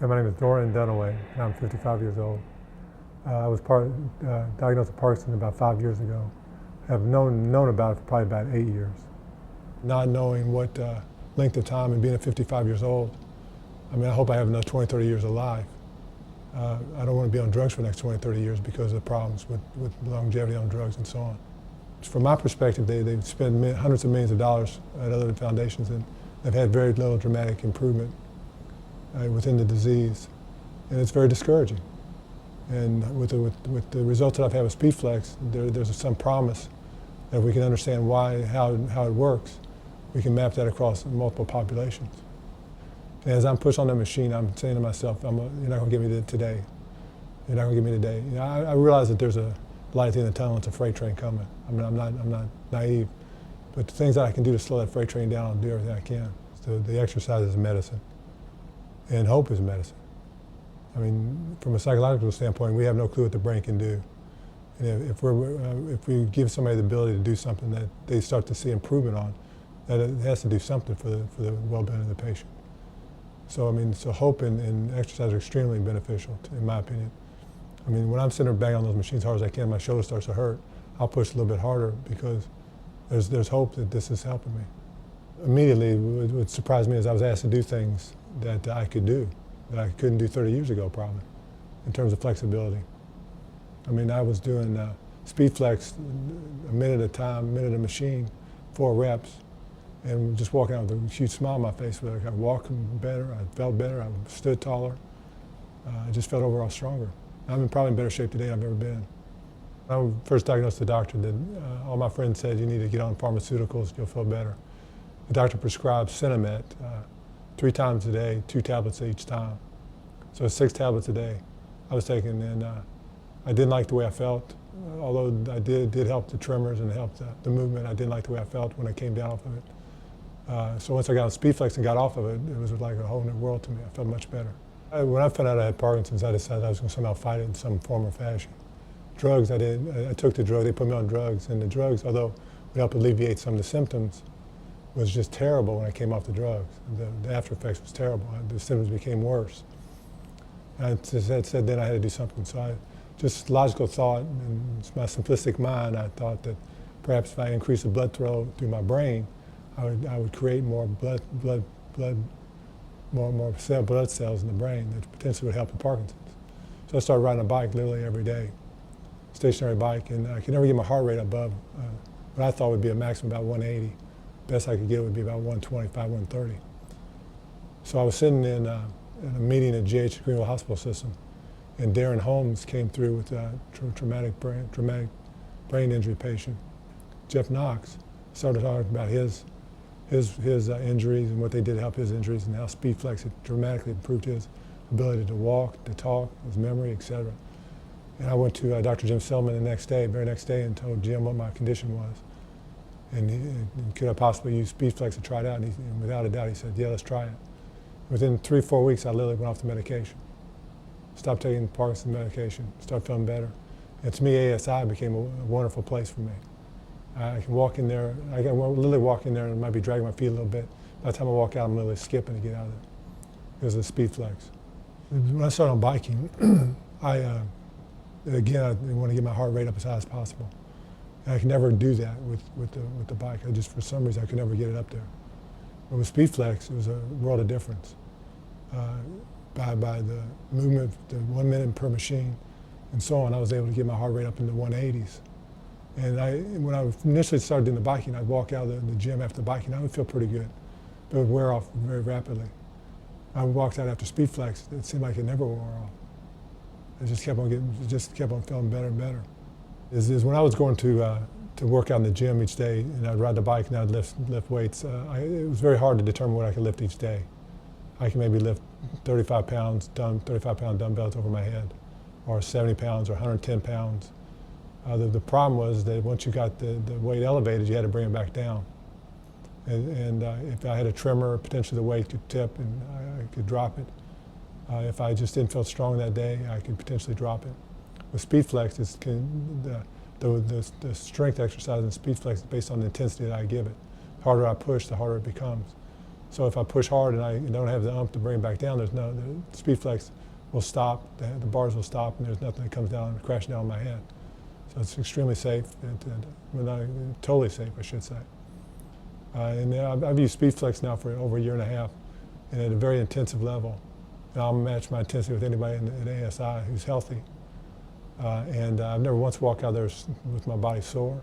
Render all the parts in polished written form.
Hey, my name is Doran Dunaway, and I'm 55 years old. I was diagnosed with Parkinson's about 5 years ago. I've known about it for probably about 8 years. Not knowing what length of time and being at 55 years old, I hope I have another 20, 30 years alive. I don't want to be on drugs for the next 20, 30 years because of the problems with longevity on drugs and so on. From my perspective, they've spent hundreds of millions of dollars at other foundations, and they've had very little dramatic improvement within the disease, and it's very discouraging. And with the results that I've had with Speedflex, there's some promise that if we can understand how it works, we can map that across multiple populations. And as I'm pushed on the machine, I'm saying to myself, you're not going to get me today. You're not going to get me today. You know, I realize that there's a light at the end of the tunnel. It's a freight train coming. I'm not naive, but the things that I can do to slow that freight train down, I'll do everything I can. So the exercise is medicine, and hope is medicine. From a psychological standpoint, we have no clue what the brain can do. And if we give somebody the ability to do something that they start to see improvement on, that it has to do something for the well-being of the patient. So so hope and exercise are extremely beneficial, in my opinion. When I'm sitting there banging on those machines as hard as I can, my shoulder starts to hurt. I'll push a little bit harder because there's hope that this is helping me. Immediately, what surprised me is I was asked to do things that I could do, that I couldn't do 30 years ago probably, in terms of flexibility. I was doing Speedflex a minute at a time, a minute a machine, 4 reps, and just walking out with a huge smile on my face. I walked better, I felt better, I stood taller. I just felt overall stronger. I'm probably in better shape today than I've ever been. When I was first diagnosed with the doctor, all my friends said, you need to get on pharmaceuticals, you'll feel better. The doctor prescribed Cinemet 3 times a day, 2 tablets each time. So 6 tablets a day I was taking, and I didn't like the way I felt. Although I did help the tremors and helped the movement, I didn't like the way I felt when I came down off of it. So once I got on Speedflex and got off of it, it was like a whole new world to me. I felt much better. When I found out I had Parkinson's, I decided I was going to somehow fight it in some form or fashion. Drugs, I took the drug, they put me on drugs, and the drugs, although would help alleviate some of the symptoms, was just terrible when I came off the drugs. The after effects was terrible. The symptoms became worse. And I said then I had to do something. So just logical thought, and my simplistic mind, I thought that perhaps if I increased the blood flow through my brain, I would create more blood cells in the brain that potentially would help with Parkinson's. So I started riding a bike literally every day, stationary bike, and I could never get my heart rate above what I thought would be a maximum about 180. Best I could get would be about 125, 130. So I was sitting in a meeting at GH Greenville Hospital System, and Darren Holmes came through with a traumatic brain injury patient. Jeff Knox started talking about his injuries and what they did to help his injuries, and how Speedflex had dramatically improved his ability to walk, to talk, his memory, etc. And I went to Dr. Jim Selman the very next day, and told Jim what my condition was. And could I possibly use Speedflex to try it out? And without a doubt, he said, yeah, let's try it. Within 3 or 4 weeks, I literally went off the medication. Stopped taking Parkinson's medication, started feeling better. And to me, ASI became a wonderful place for me. I can walk in there, I can literally walk in there and might be dragging my feet a little bit. By the time I walk out, I'm literally skipping to get out of there because of the Speedflex. When I started on biking, I want to get my heart rate up as high as possible. And I can never do that with the bike. For some reason, I could never get it up there. But with Speedflex, it was a world of difference. By the movement, the 1 minute per machine, and so on, I was able to get my heart rate up into 180s. And when I initially started doing the biking, I'd walk out of the gym after the biking, I would feel pretty good, but it would wear off very rapidly. I walked out after Speedflex, it seemed like it never wore off. It just kept on feeling better and better. Is when I was going to work out in the gym each day, and I'd ride the bike and I'd lift weights, it was very hard to determine what I could lift each day. I can maybe lift 35 pound dumbbells over my head, or 70 pounds or 110 pounds. The problem was that once you got the weight elevated, you had to bring it back down. And if I had a tremor, potentially the weight could tip and I could drop it. If I just didn't feel strong that day, I could potentially drop it. With Speedflex, the strength exercise in Speedflex is based on the intensity that I give it. The harder I push, the harder it becomes. So if I push hard and I don't have the umph to bring it back down, the Speedflex will stop, the bars will stop, and there's nothing that comes down and crashes down on my head. So it's extremely safe, well, not totally safe, I should say. And I've used Speedflex now for over a year and a half, and at a very intensive level. And I'll match my intensity with anybody in ASI who's healthy. And I've never once walked out there with my body sore,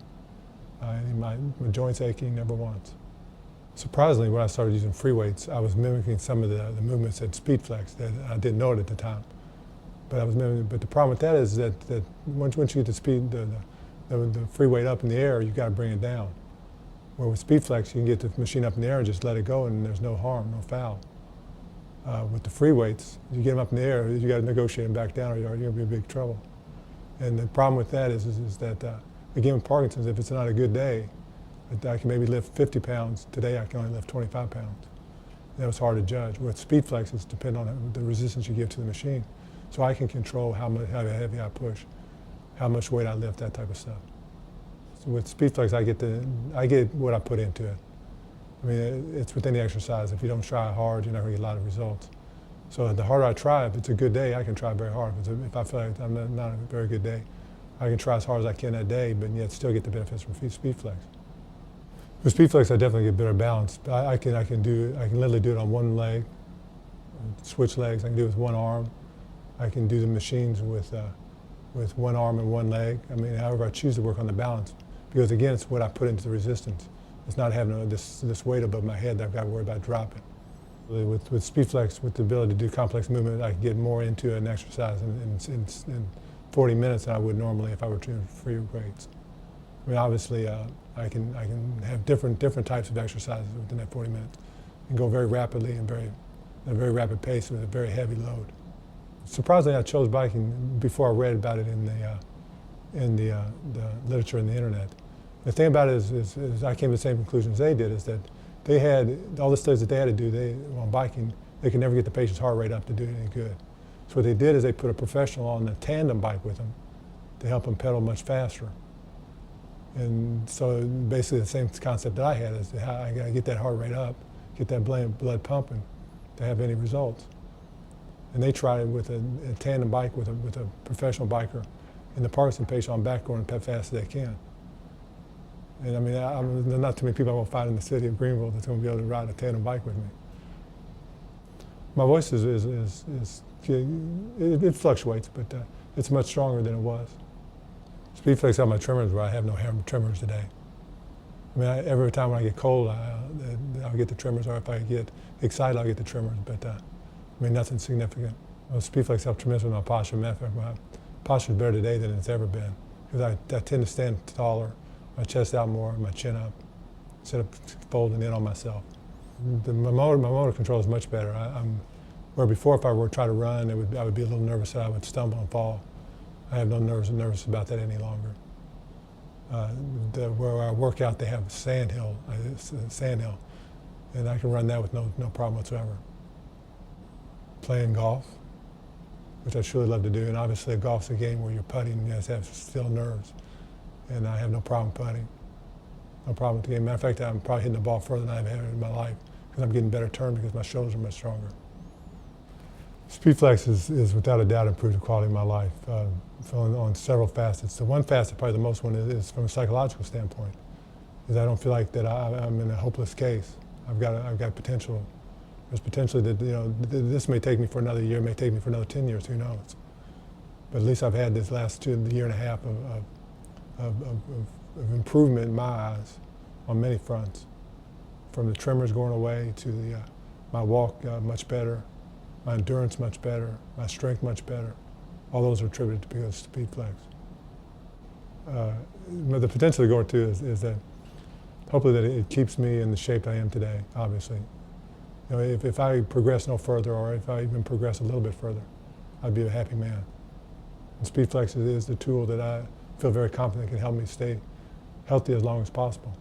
my joints aching, never once. Surprisingly, when I started using free weights, I was mimicking some of the movements at Speedflex that I didn't know it at the time. But I was mimicking. But the problem with that is that once you get the free weight up in the air, you've got to bring it down. Where with Speedflex, you can get the machine up in the air and just let it go, and there's no harm, no foul. With the free weights, you get them up in the air, you got to negotiate them back down, or you're going to be in big trouble. And the problem with that is that again with Parkinson's, if it's not a good day, I can maybe lift 50 pounds. Today I can only lift 25 pounds. That was hard to judge. With Speedflex, it's dependent on the resistance you give to the machine. So I can control how heavy I push, how much weight I lift, that type of stuff. So with Speedflex, I get what I put into it. I mean, it's within the exercise. If you don't try hard, you're not going to get a lot of results. So the harder I try, if it's a good day, I can try very hard. If I feel like I'm not a very good day, I can try as hard as I can that day, but yet still get the benefits from Speedflex. With Speedflex, I definitely get better balance. I can literally do it on one leg, switch legs. I can do it with one arm. I can do the machines with one arm and one leg. I mean, however I choose to work on the balance, because again, it's what I put into the resistance. It's not having this weight above my head that I've got to worry about dropping. With Speedflex, with the ability to do complex movement, I can get more into an exercise in 40 minutes than I would normally if I were doing free weights. I mean, obviously, I can have different types of exercises within that 40 minutes, and go very rapidly and at a very rapid pace with a very heavy load. Surprisingly, I chose biking before I read about it in the literature and the internet. The thing about it is I came to the same conclusion as they did, is that they had all the studies that they had to do on biking. They could never get the patient's heart rate up to do any good. So what they did is they put a professional on a tandem bike with them to help them pedal much faster. And so basically the same concept that I had is how I got to get that heart rate up, get that blood pumping to have any results. And they tried it with a tandem bike with a professional biker and the Parkinson patient on back going as fast as they can. And I mean, there are not too many people I'm going to find in the city of Greenville that's going to be able to ride a tandem bike with me. My voice it fluctuates, but it's much stronger than it was. Speedflex helped my tremors where I have no tremors today. I mean, every time when I get cold, I'll get the tremors, or if I get excited, I'll get the tremors, but I mean, nothing significant. Well, Speedflex helped tremendously with my posture. Matter of fact, my posture is better today than it's ever been, because I tend to stand taller, my chest out more, my chin up, instead of folding in on myself. My motor control is much better. Where before, if I were to try to run, I would be a little nervous that I would stumble and fall. I have no nervous about that any longer. Where I work out, they have a sand hill, and I can run that with no problem whatsoever. Playing golf, which I truly love to do, and obviously golf's a game where you're putting and you have to have still nerves, and I have no problem putting. No problem with the game. Matter of fact, I'm probably hitting the ball further than I've ever in my life, because I'm getting better turn because my shoulders are much stronger. Speedflex is without a doubt improved the quality of my life on several facets. The one facet, probably the most one, is from a psychological standpoint, is I don't feel like that I'm in a hopeless case. I've got potential. There's potentially that, you know, this may take me for another year, may take me for another 10 years, who knows. But at least I've had this last year and a half of improvement in my eyes on many fronts. From the tremors going away to my walk much better, my endurance much better, my strength much better. All those are attributed to Speedflex. The potential going to is that hopefully that it keeps me in the shape I am today, obviously. You know, if I progress no further, or if I even progress a little bit further, I'd be a happy man. And Speedflex is the tool that I feel very confident can help me stay healthy as long as possible.